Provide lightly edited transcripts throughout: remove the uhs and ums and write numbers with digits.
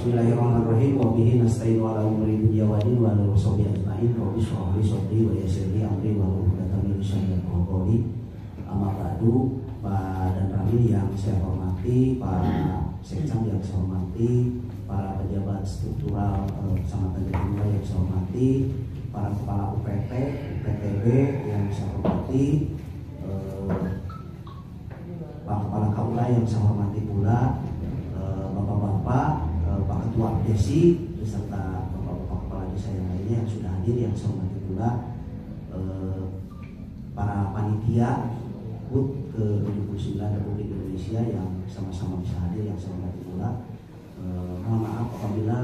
Bismillahirrahmanirrahim. Wa bihi nasta'inu ala umuri dunya wa din wa ala washabihi ajma'in. Rabbi shrah li sadri wa yassir li amri wa hlul 'uqdatam min lisani yafqahu qawli. Amma ba'du. Pak dan Ramil yang saya hormati, para sekcam yang saya hormati, para pejabat struktural Kecamatan Jatinunggal yang saya hormati, para kepala UPT, UPTB yang saya hormati, Pak Kepala KUA yang saya hormati pula, Bapak-bapak, Pak Ketua Desi beserta Bapak-bapak Kepala Desa yang lainnya yang sudah hadir yang saya hormati pula, para panitia HUT ke-79 Republik Indonesia yang sama-sama bisa hadir yang saya hormati pula. Mohon maaf apabila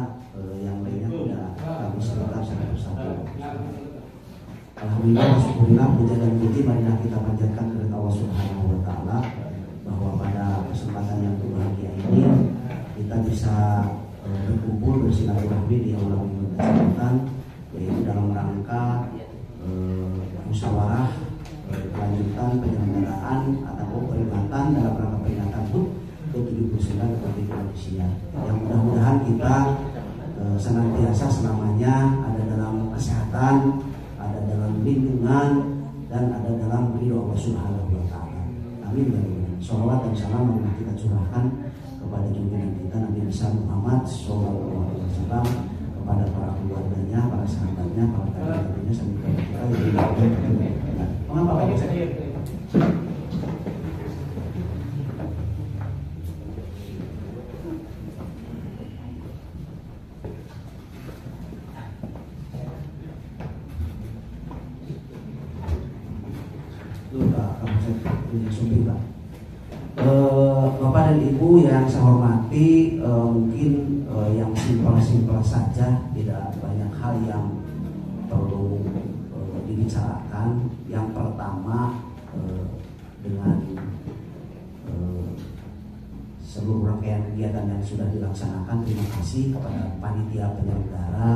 yang lainnya tidak kami sebutkan secara persatu. Alhamdulillah, syukurillah, puja dan puji marilah kita panjatkan kepada Allah Subhanahu wa taala bahwa pada kesempatan yang berbahagia ini kita bisa berkumpul bersilaturahmi di aula kecamatan, yaitu dalam rangka musyawarah kelanjutan penyelenggaraan atau peringatan dalam rangka peringatan HUT ke-79 Republik Indonesia. Yang mudah-mudahan kita senantiasa selamanya ada dalam kesehatan, ada dalam lindungan, dan ada dalam ridho Allah Subhanahu wa taala. Amin. Sholawat dan salam marilah kita curahkan kepada junjungan kita Nabi besar Muhammad sallallahu alaihi wasallam, kepada para keluarganya, para sahabatnya, para tabi'innya sampai kepada kita yang mengapa Pak saya? Bapak dan Ibu yang saya hormati, mungkin yang simpel-simpel saja, tidak banyak hal yang perlu dibicarakan. Yang pertama, dengan seluruh rangkaian kegiatan yang sudah dilaksanakan, terima kasih kepada panitia penyelenggara,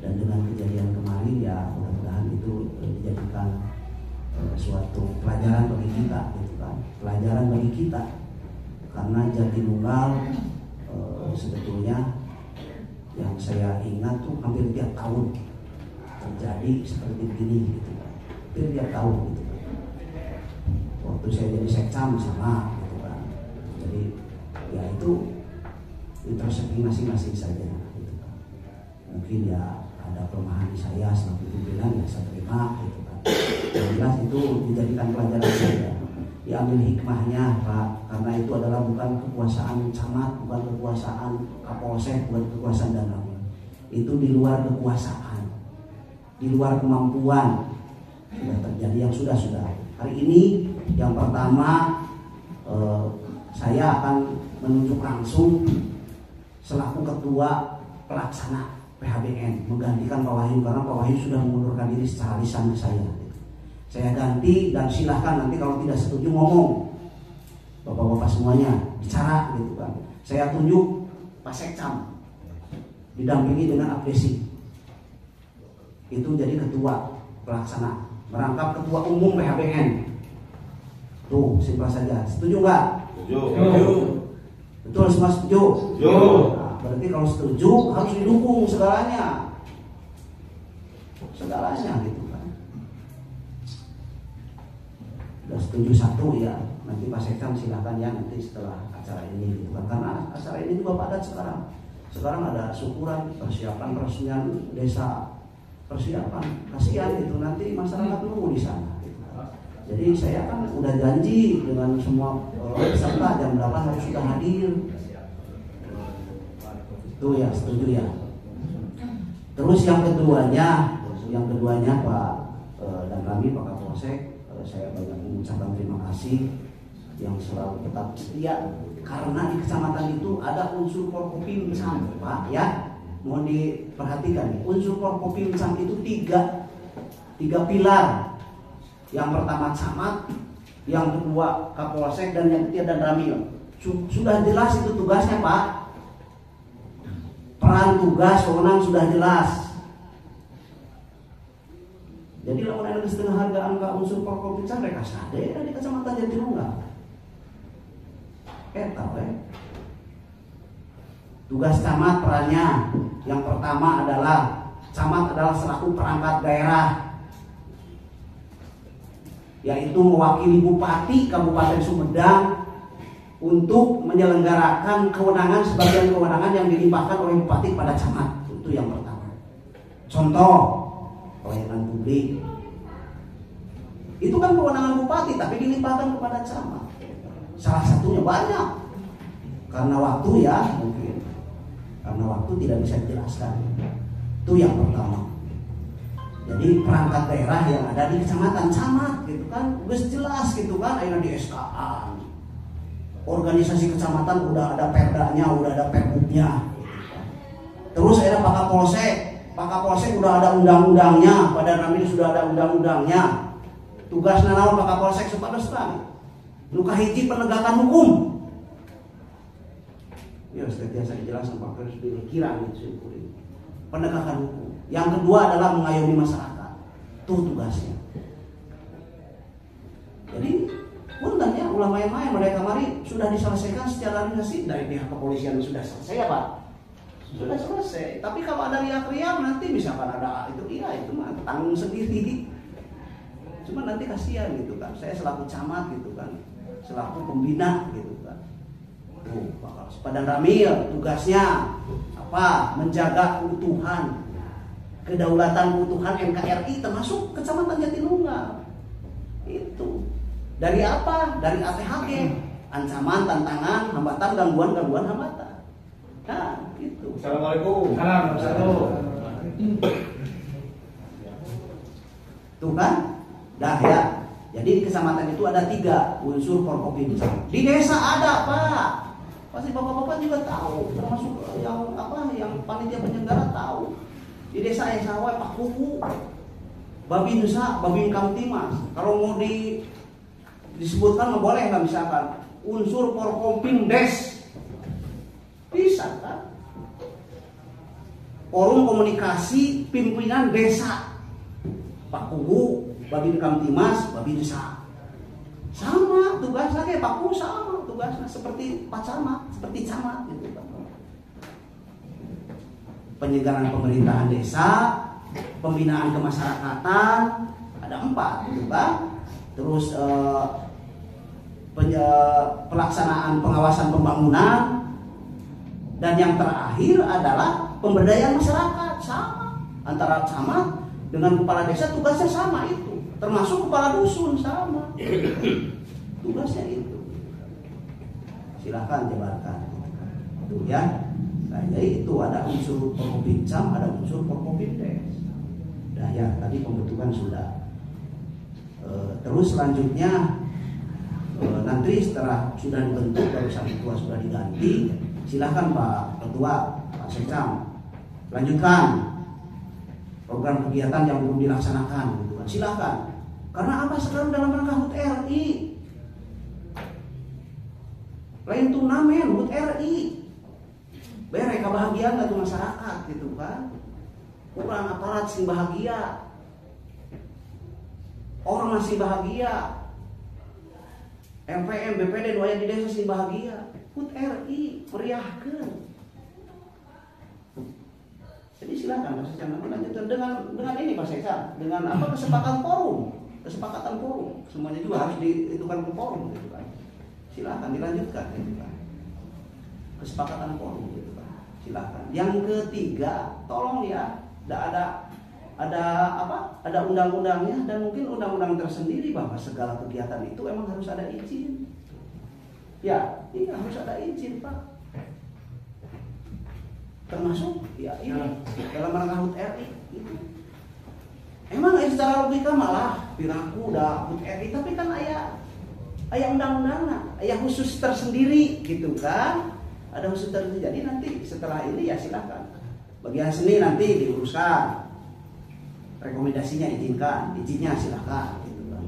dan dengan kejadian kemarin ya mudah-mudahan itu dijadikan suatu pelajaran bagi kita, gitu kan? Pelajaran bagi kita, karena Jatinunggal sebetulnya yang saya ingat tuh hampir tiap tahun terjadi seperti begini, gitu kan? Hampir tiap tahun, gitu kan? Waktu saya jadi sekcam sama, gitu kan? Jadi ya itu introspeksi masing-masing saja, gitu kan? Mungkin ya ada kelemahan di saya selaku pimpinan, ya saya terima, gitu kan? Yang jelas itu dijadikan pelajaran saja, diambil hikmahnya Pak, karena itu adalah bukan kekuasaan camat, bukan kekuasaan Kapolsek, bukan kekuasaan Danau. Itu di luar kekuasaan, di luar kemampuan sudah terjadi yang sudah. Hari ini yang pertama saya akan menunjuk langsung selaku ketua pelaksana PHBN menggantikan Pak Wahyu, karena Pak Wahyu sudah mengundurkan diri secara lisan ke saya. Saya ganti, dan silahkan nanti kalau tidak setuju ngomong, bapak-bapak semuanya bicara, gitu kan. Saya tunjuk Pak Sekcam didampingi dengan advesi, itu jadi ketua pelaksana, merangkap ketua umum PHBN. Tuh simpel saja. Setuju nggak? Setuju. Betul, semua setuju? Setuju. Nah, berarti kalau setuju harus didukung segalanya, gitu kan. Sudah setuju satu ya, nanti Pak Sekcam silakan ya nanti setelah acara ini, gitu kan. Karena acara ini juga padat sekarang. Sekarang ada syukuran, persiapan peresmian desa, persiapan, kasihan gitu, nanti masyarakat nunggu di sana, gitu kan. Jadi saya kan udah janji dengan semua peserta jam 8 harus sudah hadir. Itu ya, setuju ya. Terus yang keduanya Pak dan kami Pak Kapolsek, saya banyak mengucapkan terima kasih yang selalu tetap setia, karena di kecamatan itu ada unsur Forkopimcam Pak ya, mohon diperhatikan nih, unsur Forkopimcam itu tiga pilar. Yang pertama camat, yang kedua Kapolsek, dan yang ketiga dan Ramil. Sudah jelas itu tugasnya Pak, peran tugas wewenang sudah jelas. Jadi lamun ada setengah hargaan ke unsur Forkopimcam mereka sadar di kecamatan Jatinunggal. Eta we. Tugas camat perannya yang pertama adalah camat adalah selaku perangkat daerah, yaitu mewakili Bupati Kabupaten Sumedang untuk menyelenggarakan kewenangan sebagian kewenangan yang dilimpahkan oleh Bupati kepada camat. Itu yang pertama. Contoh pelayanan publik, itu kan kewenangan Bupati tapi dilimpahkan kepada camat. Salah satunya banyak, karena waktu ya mungkin, karena waktu tidak bisa dijelaskan. Itu yang pertama. Jadi perangkat daerah yang ada di kecamatan, camat gitu kan, udah jelas gitu kan, ayo di SK-an. Organisasi kecamatan udah ada perdanya, udah ada perbuknya. Terus ada Pak Kapolsek udah ada undang-undangnya, pada namanya sudah ada undang-undangnya. Tugasnya naon Pak Kapolsek supados tadi. Nu kahiji penegakan hukum. Ya, biasa dijelaskan Pak Kapolsek kira gitu penegakan hukum. Yang kedua adalah mengayomi masyarakat. Itu tugasnya. Jadi puntennya ulama yang main mereka kemarin sudah diselesaikan secara administratif dari pihak kepolisian sudah selesai ya Pak? Sudah selesai. Tapi kalau ada riak-riak nanti misalkan ada itu itu mah tanggung sendiri. Cuma nanti kasihan gitu kan. Saya selaku camat gitu kan, selaku pembina gitu kan. Tuh, Pak Padan Ramil tugasnya apa? Menjaga keutuhan, kedaulatan keutuhan NKRI termasuk Kecamatan Jatinunggal. Itu. Dari apa? Dari ATHG, ancaman, tantangan, hambatan, gangguan, hambatan. Nah, itu. Assalamualaikum. Tuh kan? Dah ya. Jadi di kecamatan itu ada 3 unsur Forkopimda. Di desa ada, Pak. Pasti bapak-bapak juga tahu, termasuk yang panitia penyelenggara tahu. Di desa yang sawah Pak Kuku, Babinsa, Babin Kamtimas. Kalau mau disebutkan boleh nggak misalkan unsur Forkopimdes, bisa kan? Forum komunikasi pimpinan desa, Pak Kuku, Babin Kamtimas, Babinsa. Sama tugasnya kayak Pak Kuku, sama tugasnya seperti Pak Camat, seperti camat gitu kan. Penyelenggaraan pemerintahan desa, pembinaan kemasyarakatan, ada 4 gitu kan. Terus pelaksanaan pengawasan pembangunan, dan yang terakhir adalah pemberdayaan masyarakat. Sama antara camat dengan kepala desa tugasnya sama itu, termasuk kepala dusun sama tugasnya itu. Silahkan jabarkan itu ya. Nah, jadi itu ada unsur Forkopimcam, ada unsur Forkopimdes. Nah ya, tadi pembentukan sudah. Terus selanjutnya nanti setelah sudah dibentuk, barusan ketua sudah diganti, silahkan Pak Ketua, Pak Sekcam, lanjutkan program kegiatan yang belum dilaksanakan, gitu kan. Silahkan. Karena apa sekarang dalam rangka HUT RI? Lain turnamen HUT RI. Bere kebahagiaan atau masyarakat gitu kan. Kurang aparat sih bahagia. Orang masih bahagia. MPM, BPD, doanya di desa sih bahagia. HUT RI meriahkan. Jadi silakan Pak Sekcam lanjutkan dengan ini Pak Sekcam, dengan apa kesepakatan forum, semuanya juga harus dihitungkan ke forum gitu kan. Silakan dilanjutkan gitu kan. Kesepakatan forum gitu kan. Silakan. Yang ketiga, tolong ya, ada undang-undangnya, dan mungkin undang-undang tersendiri bahwa segala kegiatan itu emang harus ada izin. Ya, ini harus ada izin Pak. Termasuk ya ini dalam rangka HUT RI itu. Emang secara logika malah piraku udah HUT RI, tapi kan aya undang-undangnya, aya khusus tersendiri gitu kan. Ada khusus tersendiri. Jadi nanti setelah ini ya silakan. Bagian seni nanti diuruskan. Rekomendasinya izinnya silakan gitu kan.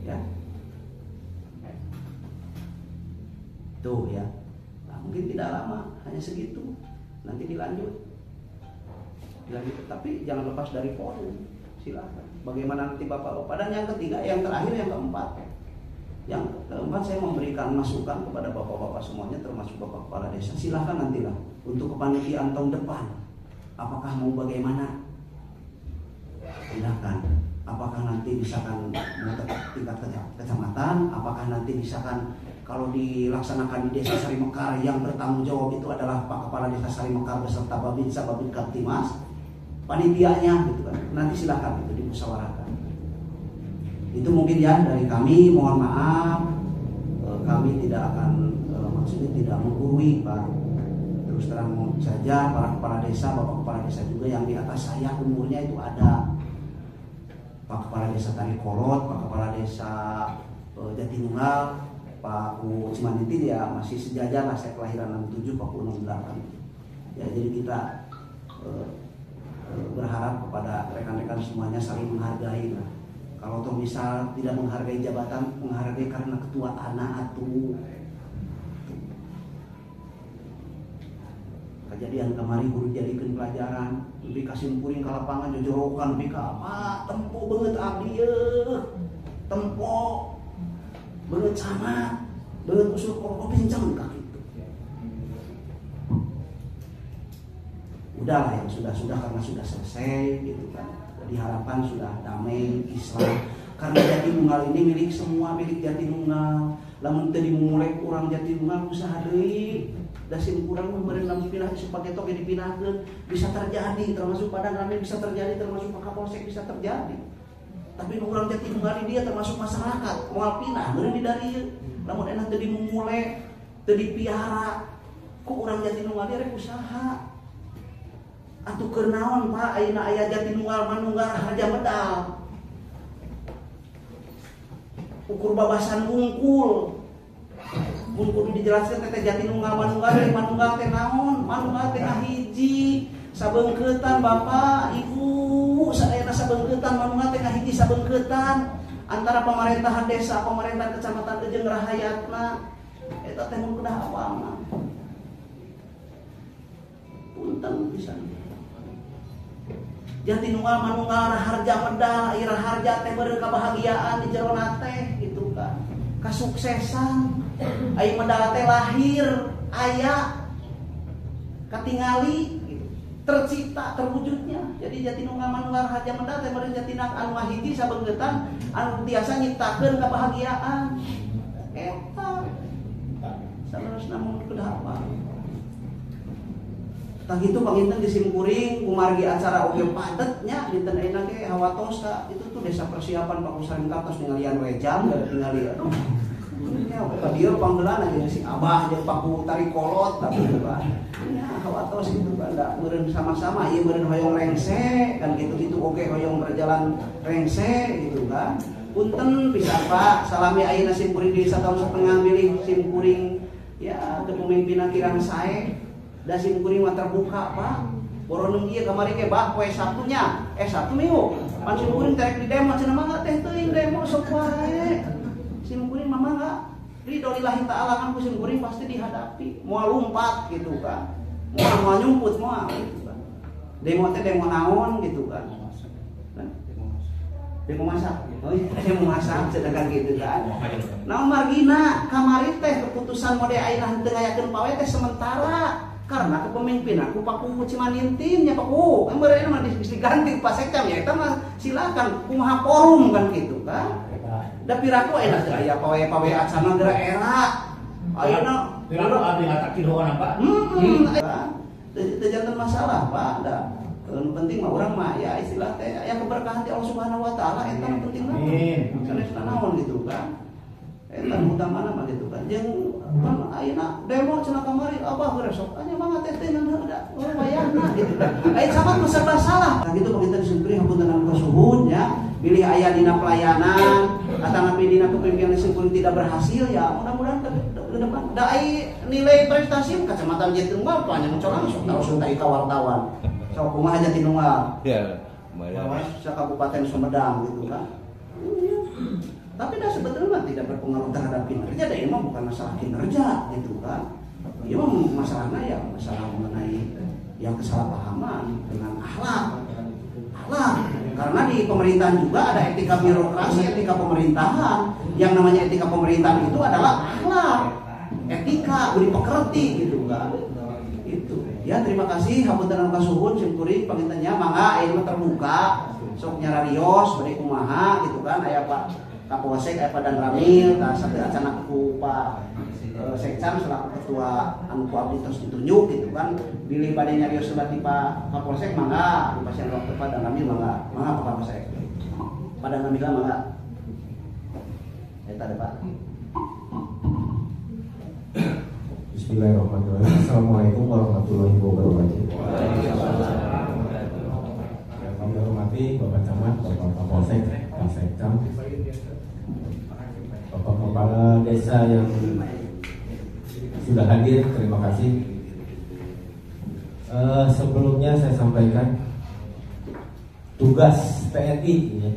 Ya. Tuh ya. Mungkin tidak lama, hanya segitu. Nanti dilanjut. Tapi jangan lepas dari forum. Silakan. Bagaimana nanti Bapak-bapak. Dan yang ketiga, yang terakhir, yang keempat, Yang keempat, saya memberikan masukan kepada bapak-bapak semuanya, termasuk bapak kepala desa. Silahkan nantilah untuk kepanitiaan tahun depan. Apakah mau bagaimana? Silahkan. Apakah nanti misalkan mau tingkat kecamatan? Apakah nanti misalkan kalau dilaksanakan di desa Sari Mekar yang bertanggung jawab itu adalah Pak Kepala Desa Sari Mekar beserta Babinsa, Babin Kaptimas, panitianya gitu kan. Nanti silakan itu dimusyawarahkan. Itu mungkin ya dari kami, mohon maaf kami tidak akan maksudnya tidak menggurui Pak. Terus terang saja para kepala desa, bapak kepala desa juga yang di atas saya umurnya itu ada Pak Kepala Desa Tarikolot, Pak Kepala Desa Jatinunggal, Pak U Cimaniti, dia masih sejajar lah, saya kelahiran 67, Pak U 68. Ya, jadi kita berharap kepada rekan-rekan semuanya saling menghargai lah. Kalau toh misal tidak menghargai jabatan, menghargai karena ketua tanah atau kejadian kemarin guru jadikan pelajaran, lebih kasih puring ke lapangan jojorokan, lebih ke apa tempo banget abdi tempo banget sama banget usul kok pincang kaki itu. Udahlah yang sudah karena sudah selesai gitu kan. Diharapkan sudah damai Islam. Karena Jatinunggal ini milik semua, milik Jatinunggal. Lamun teu dimulai urang Jatinunggal usaha deui. Dasim kurang memberi namun pindah sebagai toke dipindahkan bisa terjadi, termasuk Padang Rame bisa terjadi, termasuk Pak Kapolsek bisa terjadi. Tapi orang Jatinunggal dia termasuk masyarakat mau pindah beri dari namun enak tadi memulai tadi piara kok orang Jatinunggal dia usaha atau kenaon Pak ayeuna aya Jatinunggal manunggal harja medal ukur babasan unggul mun kudu dijelaskan teh Jatinunggal manunggal dari manunggal teh naon, manunggal teh hiji sabeungkeutan Bapak Ibu, saeuna sabeungkeutan manunggal teh hiji sabeungkeutan antara pemerintahan desa, pemerintahan kecamatan jeung rahayatna eta teh mun kudah awalna. Punten pisan. Jatinunggal manunggal harja medal, ira harja teh beureun kabahagiaan di jero teh gitu kan. Kasuksesan aya medal teh lahir aya katingali gitu. Tercipta terwujudnya. Jadi Jatinunggal manunggal harja medal teh beureun jatinak anu hiji sabeungkeutan anu tiasa nyiptakeun kabahagiaan eta salerosna mun kudu apa tah kitu panginten di Simkuring kumargi acara oge padetnya dinten ayeuna ge hawatos ka itu tuh desa persiapan Pak Usarin Kartos ningalian wejam ningali aduh nya dia panggeulana jeung si Abah jeung Pak Tarikolot tapi itu kan nya hawatos itu kan da meureun sama-sama ieu meureun hoyong rengse kan gitu oge hoyong berjalan rengse gitu kan punten pisan Pak salami ayeuna Simkuring di 1 tahun setengah milih Simkuring ya kepemimpinan kirang sae da Simkuring mah terbuka Pak boronong ieu kamari ge bah poe Sabtunya Sabtu Minggu pan Simkuring terek di demo cenah mangga teh teuing demo sok wae Simkuring mah mangga ridho lillahi ta'ala kan Simkuring pasti dihadapi moal lumpat gitu kan moal nyumput moal gitu kan demo teh demo naon gitu kan demo masak oh iya demo masak sedangkan gitu kan naon margina kamari teh keputusan mode ayeuna teu ngayakeun pawe teh sementara karena kepemimpinan ku Pak Ku Cimanintin nya Pak Ku meureun mah diganti Pak Sekam ya eta mah silakan kumaha forum kan gitu kan da piraku enak teh aya pawe-pawe acara geura era ayeuna piraku abdi ngatakin hoana Pak teu janten masalah Pak da penting mah urang mah ya istilah teh aya keberkahan ti Allah Subhanahu wa taala eta nu penting mah sanesna naon gitu kan eta utamana mah gitu kan jeung pan ayeuna demo cenah kamari abah beresok anya mangga teh teh nanda wayahna gitu kan aya sabat mah serba salah nah gitu begitu disembri hapunten kasuhun ya pilih aya dina pelayanan atanapi dina kepemimpinan Simkuring tidak berhasil ya mudah-mudahan ke depan da ai nilai prestasi kacamatan Jatinunggal panjang colang sok langsung tadi ka wartawan sok kumaha Jatinunggal ya lumayan sa Kabupaten Sumedang gitu kan tapi dah sebetulnya tidak berpengaruh terhadap kinerja dan ini mah bukan masalah kinerja gitu kan ini mah masalahnya ya masalah mengenai yang kesalahpahaman dengan akhlak Karena di pemerintahan juga ada etika birokrasi, etika pemerintahan. Yang namanya etika pemerintahan itu adalah akhlak, etika, budi pekerti gitu kan. Itu. Ya terima kasih hapunten kasuhun simkuring pangintennya mangga ini mah terbuka. Sok nyararios bade kumaha gitu kan aya Pak Kapolsek aya Pak Dan Ramil tah sateu acan ku Pak Sekcam selaku ketua anu ku abdi tos ditunjuk gitu kan bilih bade nyarios sebat di Pak Kapolsek mangga dipasieun waktu Pak Dan Ramil mangga Pak Kapolsek Pak Dan Ramil mangga eta deh Pak. Bismillahirrahmanirrahim. Assalamualaikum warahmatullahi wabarakatuh. Yang kami hormati Bapak Camat, Bapak Kapolsek, Pak Sekcam, Bapak Kepala Desa yang sudah hadir, terima kasih. Sebelumnya saya sampaikan tugas TNI ya.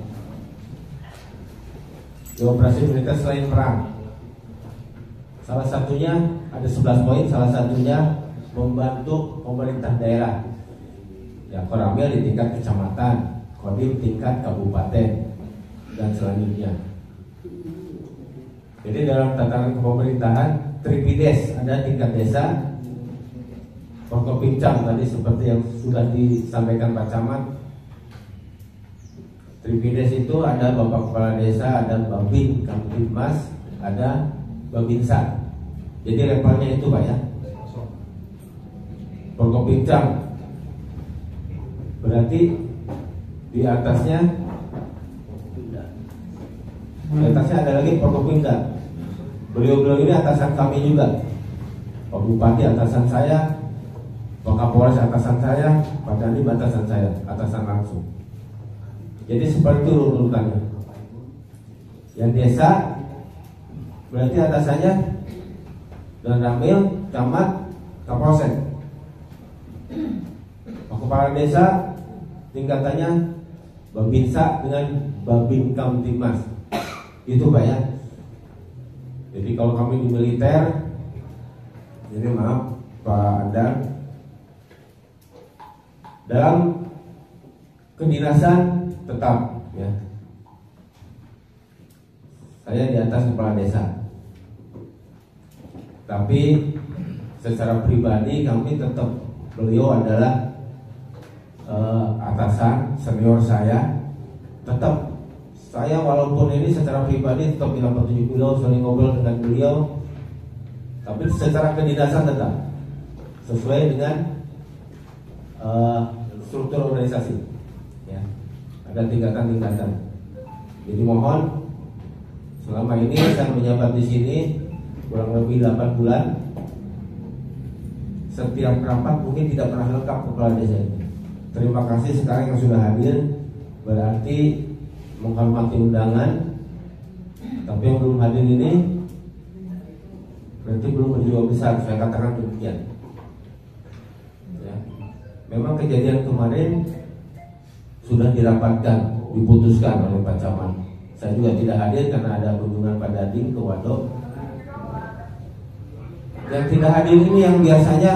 Di operasi militer selain perang, salah satunya ada 11 poin, salah satunya membantu pemerintah daerah. Ya, Koramil di tingkat kecamatan, Kodim tingkat kabupaten dan selanjutnya. Jadi dalam tatanan kepemerintahan, Tripides ada tingkat desa, Forkopimcam tadi seperti yang sudah disampaikan Pak Camat. Tripides itu ada Bapak Kepala Desa, ada Babin Kamtibmas, ada Babinsa. Jadi levelnya itu Pak ya. Forkopimcam berarti di atasnya ada lagi Forkopimda. Beliau-beliau ini atasan kami juga. Pak Bupati atasan saya, Pak Kapolres atasan saya, Pak Dandim atasan saya, atasan langsung. Jadi seperti itu urutannya. Yang desa berarti atasannya Dan Ramil, Camat, Kapolsek. Pak Kepala Desa tingkatannya Babinsa dengan Babin Kamtibmas. Itu Pak ya. Jadi kalau kami di militer, jadi maaf Pak Adang, dalam kedinasan tetap ya. Saya di atas kepala desa. Tapi secara pribadi kami tetap, beliau adalah atasan senior saya. Tetap saya walaupun ini secara pribadi tetap minta petunjuk beliau, sering ngobrol dengan beliau. Tapi secara kedinasan tetap sesuai dengan struktur organisasi ya. Ada tingkatan-tingkatan. Jadi mohon selama ini saya menjabat di sini kurang lebih 8 bulan. Setiap rapat mungkin tidak pernah lengkap kepala desa ini. Terima kasih sekarang yang sudah hadir, berarti menghormati undangan. Tapi yang belum hadir ini berarti belum berjiwa besar, saya katakan demikian ya. Memang kejadian kemarin sudah dirapatkan, diputuskan oleh Pak Camat. Saya juga tidak hadir karena ada kunjungan Pak Dandim ke Wadok. Yang tidak hadir ini yang biasanya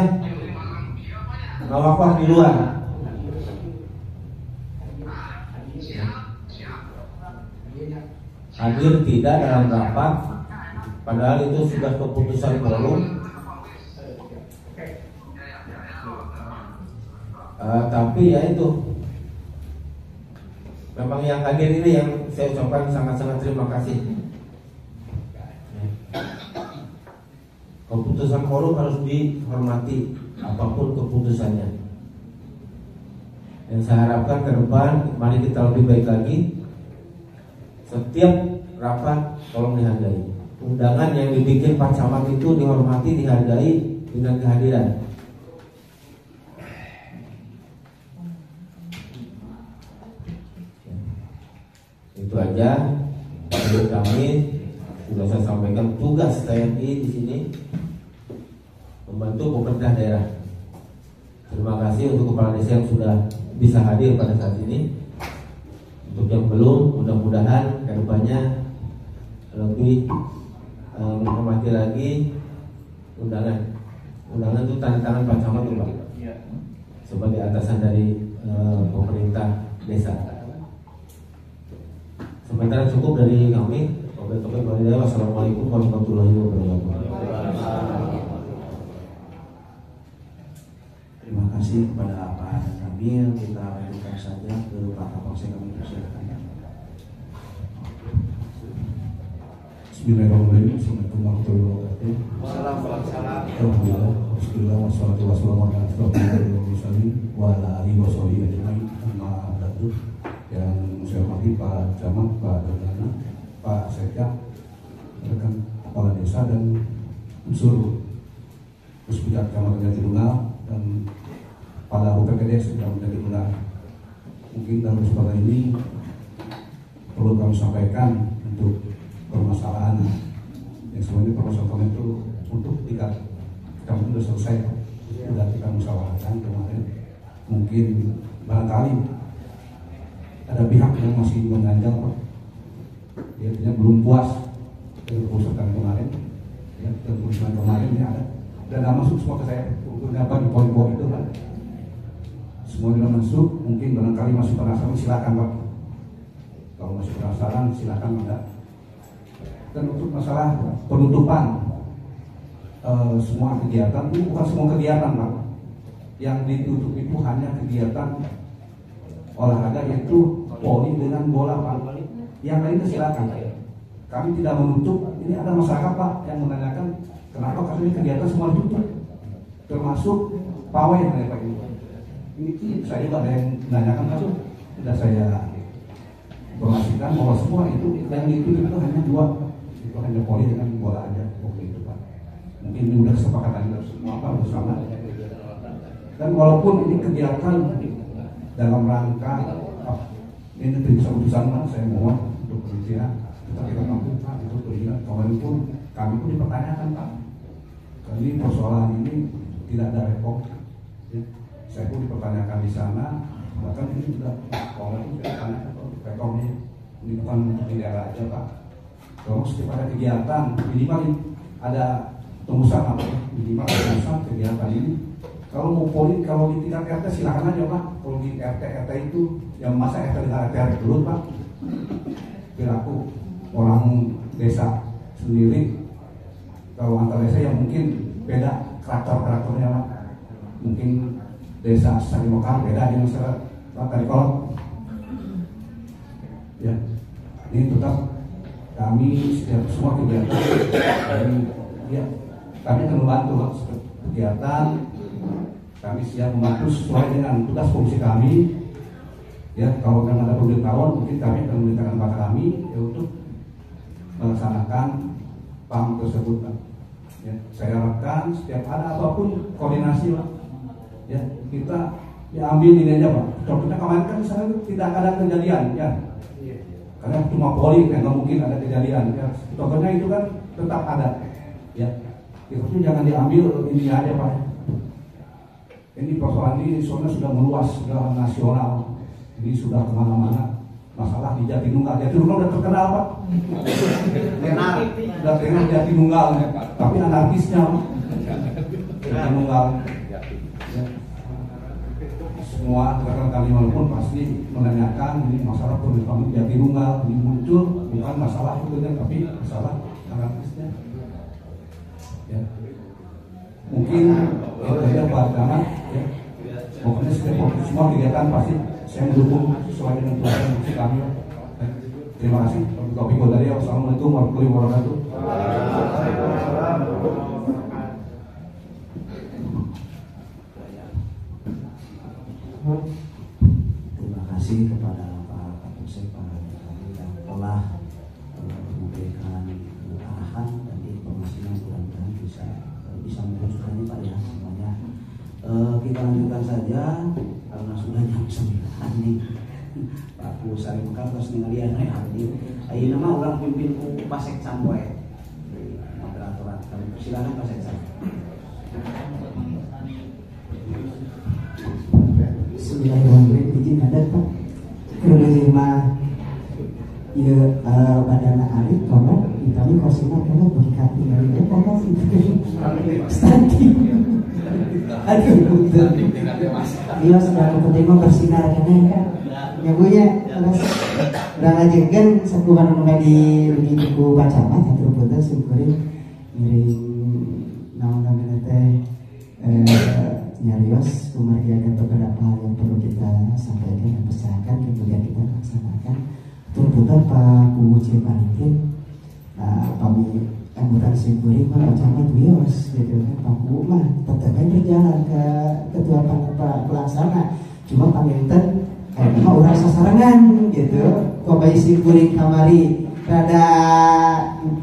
ngawak di luar. Hadir tidak dalam rapat, padahal itu sudah keputusan forum. Tapi ya itu, memang yang hadir ini yang saya ucapkan sangat-sangat terima kasih. Keputusan forum harus dihormati apapun keputusannya. Dan saya harapkan ke depan mari kita lebih baik lagi. Setiap rapat tolong dihargai. Undangan yang dibikin Pak Camat itu dihormati, dihargai dengan kehadiran. Itu aja dari kami. Sudah saya sampaikan tugas TNI di sini membantu pemerintah daerah. Terima kasih untuk kepala desa yang sudah bisa hadir pada saat ini. Untuk yang belum, mudah-mudahan kedepannya lebih menghormati lagi undangan. Undangan itu tanda tangan Pak Camat Pak, sebagai atasan dari pemerintah desa. Sementara cukup dari kami. Wassalamualaikum warahmatullahi wabarakatuh. Terima kasih kepada Pak Kamil. Kita lanjutkan saja ke Pak Kapolsek. Kami persilakan. Bismillahirrahmanirrahim. Assalamualaikum warahmatullahi wabarakatuh. Alhamdulillah. Bismillah. Wassalatu wassalamu ala asyrofil mursalin wa ala alihi washabihi ajmain. Amma ba'du. Yang saya hormati Pak Camat, Pak Dana, Pak Sekda, rekan kepala desa dan unsur Puspita Kecamatan Jatinunggal dan para UPPD sudah menjadi benar. Mungkin dalam kesempatan ini perlu kami sampaikan untuk permasalahan yang sebenarnya permasalahan itu untuk tingkat kami sudah selesai, sudah kita musyawarahkan kemarin. Mungkin barangkali ada pihak yang masih mengganjal, Pak. Dia belum puas dengan keputusan kemarin, ya, dan keputusan kemarin ini ada dan masuk semua ke saya untuk dapat di poin-poin itu, Pak. Semua sudah masuk, mungkin barangkali masih penasaran, silakan, Pak. Kalau masih penasaran, silakan ada. Dan untuk masalah penutupan semua kegiatan itu bukan semua kegiatan, Pak. Yang ditutup itu hanya kegiatan olahraga, yaitu voli dengan bola, Pak. Yang lainnya silakan. Kami tidak menutup. Ini ada masyarakat, Pak, yang menanyakan kenapa katanya kegiatan semua ditutup, termasuk pawai yang Pak ini. Ini saya juga ada yang menanyakan, Pak. Sudah saya informasikan bahwa semua itu yang ditutup itu hanya dua. Itu hanya voli dengan bola aja waktu itu, Pak. Mungkin ini udah kesepakatan kita semua, Pak, bersama. Dan walaupun ini kegiatan dalam rangka ini keputusan, Pak, saya mohon untuk perizinan, kita mampu, Pak, itu perizinan. Kemarin pun kami pun dipertanyakan, Pak. Ini persoalan ini tidak ada rekor. Ya. Saya pun dipertanyakan di sana, bahkan ini sudah kemarin pun saya tanyakan rekornya. Ini bukan untuk di daerah aja, Pak. Kalau setiap ada kegiatan minimal ada tembusan, apa? Minimal tembusan kegiatan ini. Kalau mau poli, kalau di tingkat RT silakan aja, Pak. Kalau di RT itu yang masa RT dengan RT dulu, Pak. Perilaku orang desa sendiri, kalau antar desa yang mungkin beda karakternya, Pak. Mungkin desa Sarimokar beda dengan masyarakat Tarikolot. Ya, ini tetap kami setiap semua kegiatan ya, kami akan membantu, Pak, kegiatan. Kami siap membantu sesuai dengan tugas fungsi kami. Ya, kalau memang ada pemberitahuan, mungkin kami akan memberitakan kepada kami ya, untuk melaksanakan PAM tersebut, Pak. Ya, saya harapkan setiap ada apapun koordinasi, Pak. Ya, kita ambil ini aja, Pak. Contohnya kemarin kan misalnya tidak ada kejadian, ya. Karena cuma poli, kan nggak mungkin ada kejadian. Ya. Contohnya itu kan tetap ada. Ya, itu jangan diambil ini aja, Pak. Ini persoalan ini soalnya sudah meluas, sudah nasional, ini sudah kemana-mana. Masalah di Jatinunggal, Jatinunggal udah terkenal, Pak. Tenar, sudah tenar Jatinunggal, tapi anarkisnya Jatinunggal. Ya. Semua rekan Kalimantan pun pasti menanyakan ini masalah pembangunan Jatinunggal ini muncul bukan masalah itu, tapi masalah anarkisnya. Ya. Mungkin ya Pak Camat, ya. Pokoknya setiap semua kegiatan pasti saya mendukung sesuai dengan tujuan fungsi kami. Terima kasih. Wassalamualaikum warahmatullahi wabarakatuh. Terima kasih kepada Pak Kapolsek, Pak Dani, yang telah memberikan arahan dan informasi yang mudah-mudahan bisa meneruskannya, Pak, ya, semuanya. Kita lanjutkan saja karena sudah jam 9 nih. Pak Pusari Mekar terus ningalian hadir. Ayo nama orang pimpin Pasek Campoe moderator. Silakan Pasek Campoe. Bismillahirrahmanirrahim. Izin adat, Pak. Kerana ya badana Arif kono ditami kosina kono bagi kaki dari kono stunting. Aduh betul. Iya sedang penting bersinar kan ya bu ya terus udah aja kan sakuran udah di buku baca mah terus betul syukurin ngirim nama teh nyarios kemudian ada beberapa hal yang perlu kita sampaikan dan percayakan kemudian kita laksanakan. Betul-betul Pak Uji Panitin kami anggota Singkuring mah macamnya bios gitu kan Pak Bu mah tetap berjalan ke ketua pelaksana cuma paminten mah urang sasarangan gitu kok bayi Singkuring kamari rada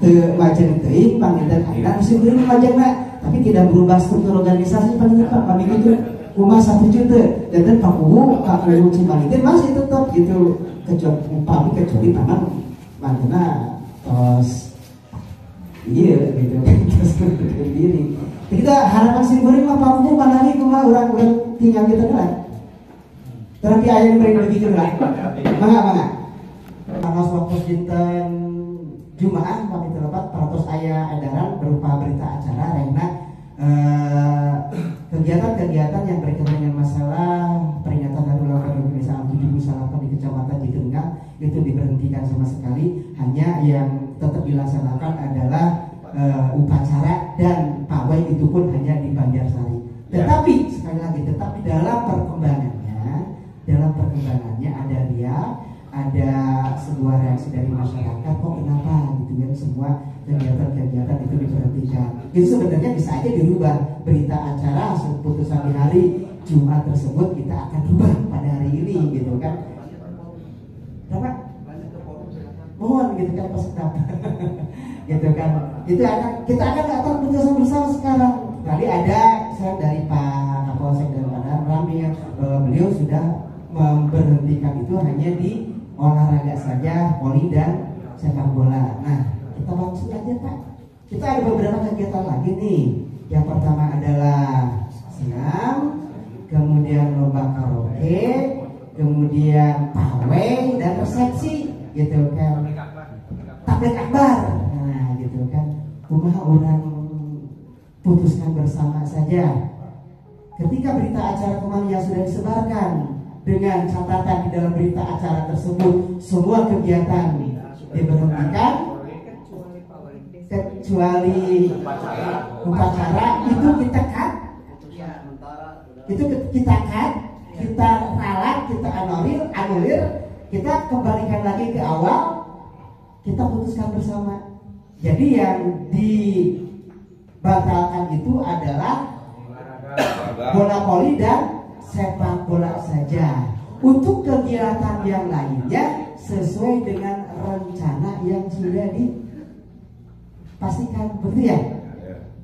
teu majeng teuing paminten ayeuna Singkuring majengna tapi tidak berubah struktur organisasi paminten kami gitu rumah 1 juta dan Pak Bu Pak Uji Panitin masih tetap gitu kecuali tangan mana tos iya gitu terus berdiri kita harapan Singkuring mah Pak Bu mana lagi mah orang tinggal kita kan terapi ayam mereka begitu lah mangga tanggal 100 dinten Jumaah kami terlepas paratos ayah edaran berupa berita acara karena kegiatan-kegiatan yang berkaitan dengan masalah peringatan Hari Ulang Tahun Indonesia 78 di Kecamatan Citenggang itu diberhentikan sama sekali. Hanya yang tetap dilaksanakan adalah upacara dan pawai itu pun hanya di Banjarsari. Tetapi sekali lagi, tetapi dalam perkembangannya ada ada sebuah reaksi dari masyarakat kok kenapa gitu kan semua kegiatan-kegiatan itu diberhentikan. Itu sebenarnya bisa aja dirubah berita acara putusan di hari Jumat tersebut kita akan rubah pada hari ini gitu kan. Kenapa? Mohon gitu kan peserta. Gitu kan. Kita akan akan putusan bersama sekarang. Tadi ada saya dari Pak Kapolsek dan Pak Rami bahwa beliau sudah memberhentikan itu hanya di olahraga saja, voli dan sepak bola. Nah, kita langsung aja Pak. Kita ada beberapa kegiatan lagi nih. Yang pertama adalah senam, kemudian lomba karaoke, kemudian pawai dan resepsi, gitu kan. Tablik akbar, nah gitu kan. Kumaha orang putuskan bersama saja. Ketika berita acara kemarin yang sudah disebarkan dengan catatan di dalam berita acara tersebut semua kegiatan diberhentikan kecuali upacara itu kita cut, kita ralat, kita anulir, kita kembalikan lagi ke awal, kita putuskan bersama. Jadi yang dibatalkan itu adalah bola voli dan sepak bola saja. Untuk kegiatan yang lainnya sesuai dengan rencana yang sudah dipastikan, betul ya?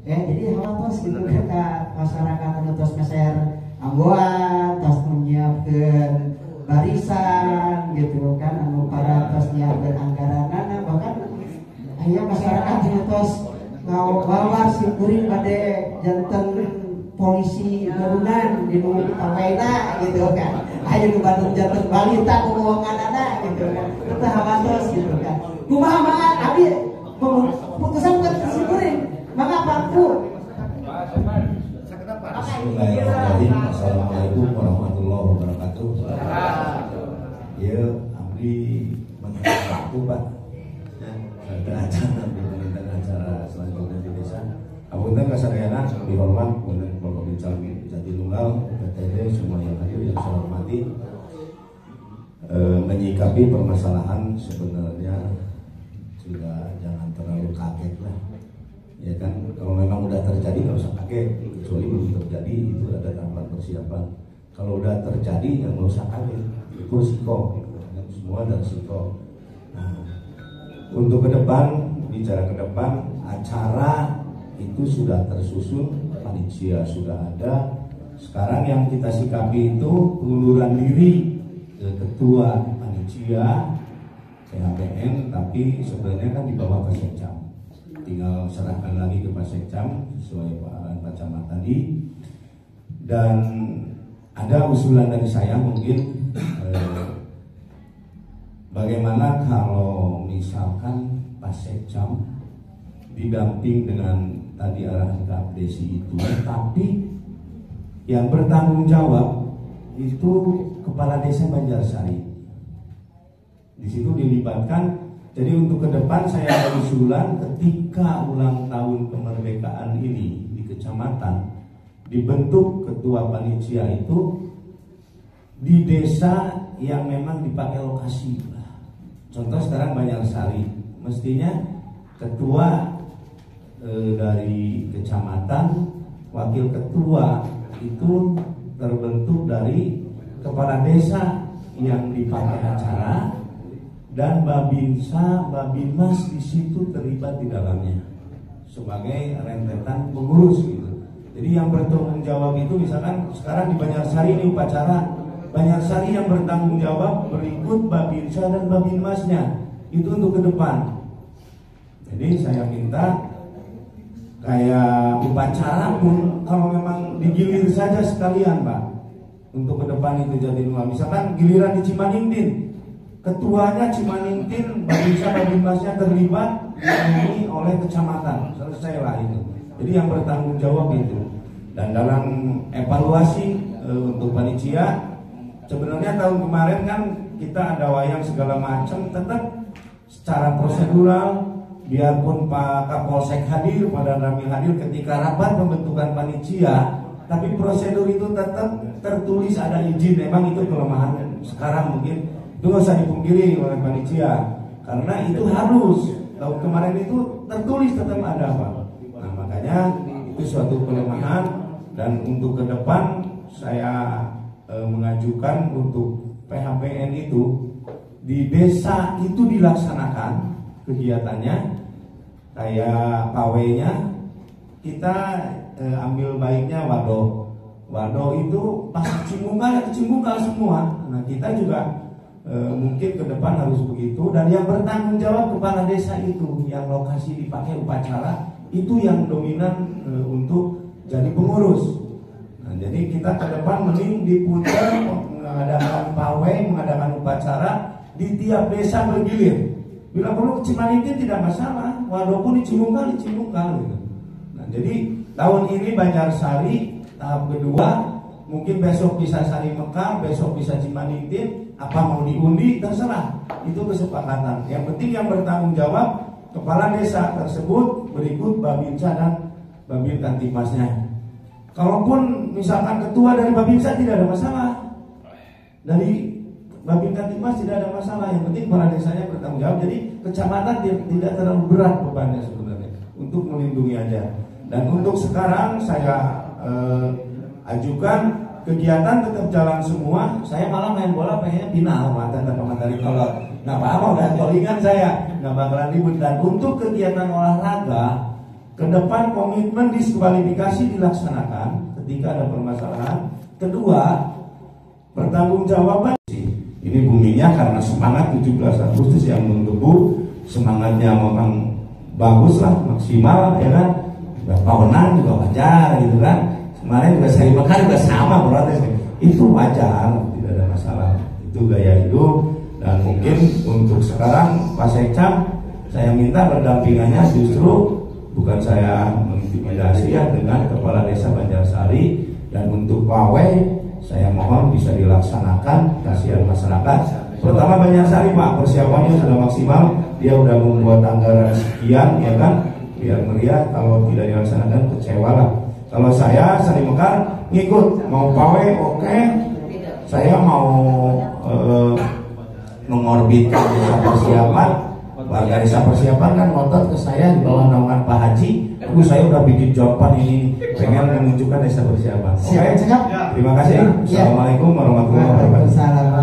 Ya, jadi harus gitu kan masyarakat terus meser anggoan, terus menyiapkan barisan, gitu kan, anu para terus nyiapkan anggaran, bahkan akhirnya masyarakat terus ngawar Singkuring pada jantan polisi gabungan di Tawaina gitu kan. Ayo di Bandung jantan balita kumongan ada gitu kan. Kita habatos gitu kan. Kumaha mah abi putusan buat Singkuring. Maka Pak Bu. Bismillahirrahmanirrahim. Assalamualaikum warahmatullahi wabarakatuh. Ya, abdi mengaku Pak. Acara pemerintahan acara selanjutnya di desa. Apunten kasadayana dihormat kepada Bapak Bincang Jatinunggal, PTD, semua yang hadir yang saya hormati. Menyikapi permasalahan sebenarnya sudah jangan terlalu kaget lah. Ya kan, kalau memang udah terjadi nggak usah kaget, kecuali belum terjadi itu ada tahapan persiapan. Kalau udah terjadi ya nggak usah kaget, itu risiko, gitu. Semua ada risiko. Nah, untuk ke depan, bicara ke depan, acara itu sudah tersusun, panitia sudah ada. Sekarang yang kita sikapi itu pengunduran diri ke ketua panitia PHBN, tapi sebenarnya kan di bawah Pak Sekcam. Tinggal serahkan lagi ke Pak Sekcam sesuai arahan Pak Camat tadi. Dan ada usulan dari saya mungkin bagaimana kalau misalkan Pak Sekcam didamping dengan tadi arahan Kak Desi itu, tapi yang bertanggung jawab itu Kepala Desa Banjarsari. Di situ dilibatkan. Jadi untuk ke depan saya ada usulan ketika ulang tahun kemerdekaan ini di kecamatan dibentuk ketua panitia itu di desa yang memang dipakai lokasi. Contoh sekarang Banjarsari, mestinya ketua dari kecamatan, wakil ketua itu terbentuk dari kepala desa yang dipakai acara, dan Babinsa, Babinmas di situ terlibat di dalamnya sebagai rentetan pengurus gitu. Jadi yang bertanggung jawab itu misalkan sekarang di Banjarsari ini upacara, Banjarsari yang bertanggung jawab berikut Babinsa dan Babinmasnya itu untuk ke depan. Jadi saya minta kayak upacara pun kalau memang digilir saja sekalian Pak, untuk ke depan itu jadi dua. Misalkan giliran di Cimaningtin, ketuanya Cimaningtin, Babinsa Babinmasnya terlibat ini oleh kecamatan, selesailah itu. Jadi yang bertanggung jawab itu. Dan dalam evaluasi untuk panitia, sebenarnya tahun kemarin kan kita ada wayang segala macam, tetap secara prosedural, biarpun Pak Kapolsek hadir, Pak Danramil hadir ketika rapat pembentukan panitia, tapi prosedur itu tetap tertulis ada izin. Memang itu kelemahan sekarang, mungkin itu nggak usah dipungkiri oleh panitia, karena itu harus. Tahun kemarin itu tertulis tetap ada Pak. Nah makanya itu suatu kelemahan. Dan untuk ke depan saya mengajukan untuk PHBN itu di desa itu dilaksanakan kegiatannya kayak pawainya, kita ambil baiknya Wado itu pas Cimungkal semua. Nah kita juga mungkin ke depan harus begitu. Dan yang bertanggung jawab kepala desa itu, yang lokasi dipakai upacara itu yang dominan untuk jadi pengurus. Nah, jadi kita ke depan mending diputar mengadakan pawai, mengadakan upacara di tiap desa bergilir. Bila perlu Cimaningtin tidak masalah, walaupun di Cimungkal gitu. Nah, jadi tahun ini Banjarsari tahap kedua, mungkin besok bisa Sari Mekar, besok bisa Cimaningtin, apa mau diundi terserah, itu kesepakatan. Yang penting yang bertanggung jawab kepala desa tersebut berikut Babinsa dan Babin Kantimasnya. Kalaupun misalkan ketua dari Babinsa tidak ada masalah, dari Babin Kantimas tidak ada masalah. Yang penting kepala desanya bertanggung jawab. Jadi kecamatan tidak terlalu berat bebannya sebenarnya, untuk melindungi aja. Dan untuk sekarang saya ajukan kegiatan tetap jalan semua. Saya malah main bola pengennya final, mantan dari kalau nggak apa-apa, udah tolingan saya nggak bakalan ribut. Dan untuk kegiatan olahraga ke depan komitmen diskualifikasi dilaksanakan ketika ada permasalahan. Kedua, pertanggungjawaban. Ini buminya karena semangat 17 Agustus yang menunggu, semangatnya memang bagus lah, maksimal ya kan. Tahunan juga wajar gitu kan. Kemarin juga Sari Mekar juga sama protes, itu wajar, tidak ada masalah. Itu gaya hidup. Dan mungkin untuk sekarang Pak Sekcam saya minta berdampingannya justru bukan saya mengintimidasi ya dengan kepala desa Banjarsari. Dan untuk pawai saya mohon bisa dilaksanakan, kasihan masyarakat. Pertama Banjarsari Pak, persiapannya sudah maksimal, dia udah membuat anggaran sekian ya kan, biar meriah. Kalau tidak dilaksanakan kecewa lah. Kalau saya Sari Mekar ngikut, mau pawai oke. Saya mau mengorbitkan desa persiapan. Warga desa persiapan kan ngotot ke saya di bawah naungan Pak Haji. Saya udah bikin jawaban ini, pengen menunjukkan desa persiapan. Oke, terima kasih. Assalamualaikum warahmatullahi wabarakatuh.